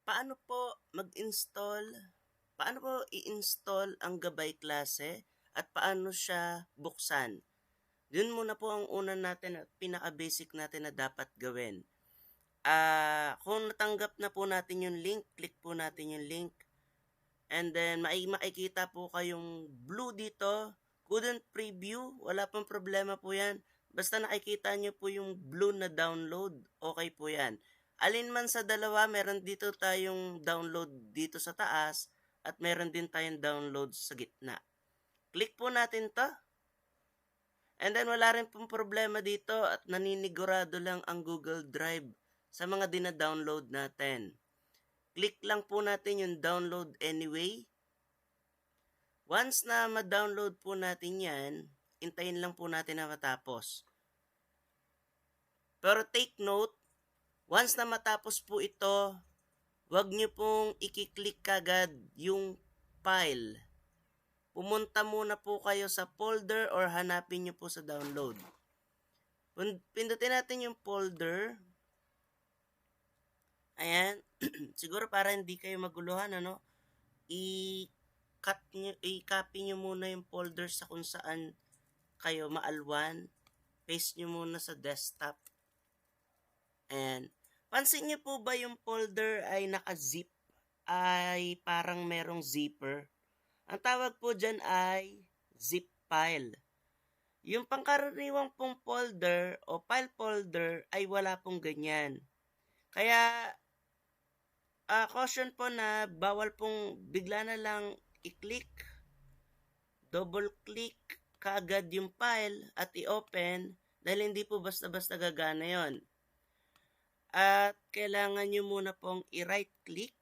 Paano po mag-install paano po i-install ang gabay klase at paano siya buksan? Yun muna po ang una natin at pinaka-basic natin na dapat gawin. Kung natanggap na po natin yung link, click po natin yung link. And then makikita po kayong blue dito. Couldn't preview, wala pong problema po yan. Basta nakikita nyo po yung blue na download, okay po yan. Alin man sa dalawa, meron dito tayong download dito sa taas at meron din tayong download sa gitna. Click po natin to. And then wala rin pong problema dito at naninigurado lang ang Google Drive sa mga dina-download natin. Click lang po natin yung download anyway. Once na ma-download po natin yan, hintayin lang po natin na matapos. Pero take note, once na matapos po ito, huwag nyo pong i-click kagad yung file. Pumunta muna po kayo sa folder or hanapin nyo po sa download. Pindutin natin yung folder. Ayan. Siguro para hindi kayo maguluhan, i-copy nyo muna yung folder sa kung saan kayo maalwan. Paste nyo muna sa desktop. And pansin nyo po ba yung folder ay naka-zip? Ay parang merong zipper. Ang tawag po dyan ay zip file. Yung pangkaraniwang pong folder o file folder ay wala pong ganyan. Kaya caution po na bawal pong bigla na lang i-click, double click kaagad yung file at i-open dahil hindi po basta-basta gagana yon. At kailangan nyo muna pong i-right click,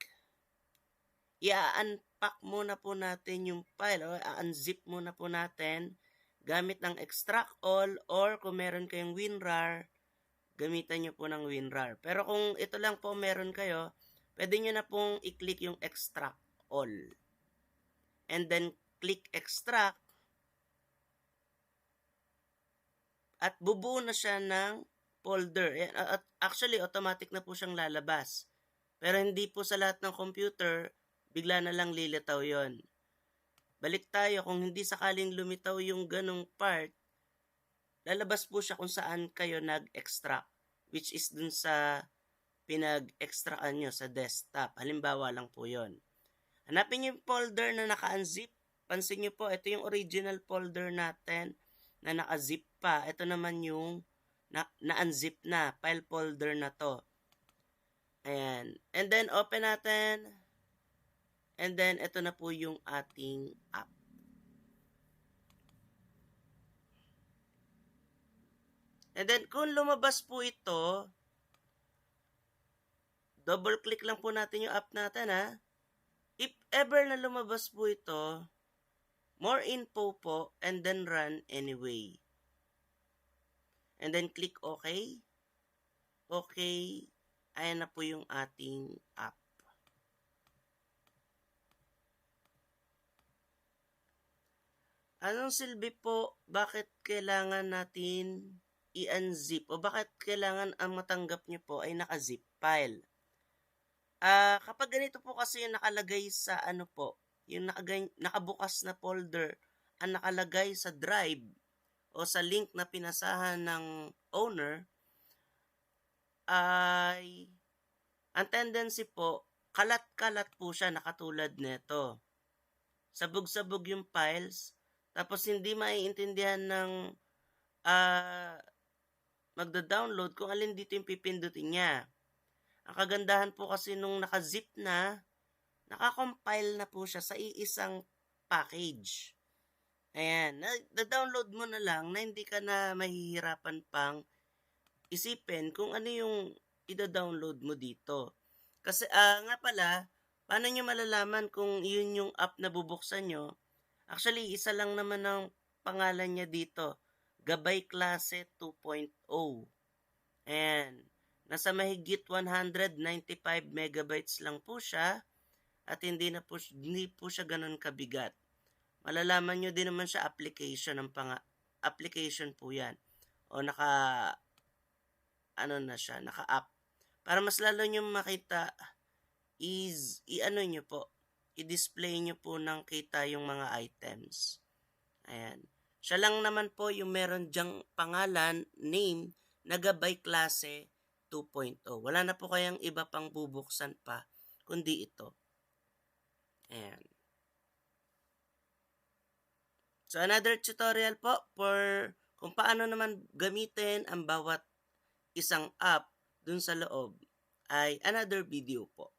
i-unpack muna po natin yung file o i-unzip muna po natin gamit ng extract all or kung meron kayong WinRAR, gamitan nyo po ng WinRAR. Pero kung ito lang po meron kayo, pwede nyo na pong i-click yung extract all. And then click extract at bubuo na siya ng folder. Actually, automatic na po siyang lalabas. Pero hindi po sa lahat ng computer, bigla na lang lilitaw yon. Balik tayo, kung hindi sakaling lumitaw yung ganong part, lalabas po siya kung saan kayo nag-extract, which is dun sa pinag-extractan nyo sa desktop. Halimbawa lang po yon. Hanapin nyo yung folder na naka-unzip. Pansin nyo po, ito yung original folder natin na naka-zip pa. Ito naman yung na-unzip na file folder na to. Ayan. And then, open natin. And then, ito na po yung ating app. And then, kung lumabas po ito, double click lang po natin yung app natin, ha. If ever na lumabas po ito, more info po, and then run anyway. And then click OK. Okay. Ayan na po yung ating app. Anong silbi po? Bakit kailangan natin i-unzip? O bakit kailangan ang matanggap nyo po ay naka-zip file? Kapag ganito po kasi yung nakalagay sa yung nakabukas na folder, ang nakalagay sa drive o sa link na pinasahan ng owner, ay ang tendency po, kalat-kalat po siya na katulad nito. Sabog-sabog yung files, tapos hindi maiintindihan ng magda-download kung alin dito yung pipindutin niya. Ang kagandahan po kasi nung naka-zip na, naka-compile na po siya sa iisang package. Ayan, na-download mo na lang na hindi ka na mahihirapan pang isipin kung ano yung ida-download mo dito. Kasi nga pala, paano nyo malalaman kung yun yung app na bubuksan nyo? Actually, isa lang naman ang pangalan niya dito, Gabay Klase 2.0. Ayan. Nasa mahigit 195 megabytes lang po siya at hindi po siya ganun kabigat. Malalaman nyo din naman siya application po yan. O naka-app. Para mas lalo nyo makita is i-ano nyo po, i-display nyo po ng kita yung mga items. Ayan. Siya lang naman po yung meron dyang pangalan, name, na gabay klase 2.0. Wala na po kayang iba pang bubuksan pa, kundi ito. Ayan. So, another tutorial po for kung paano naman gamitin ang bawat isang app dun sa loob ay another video po.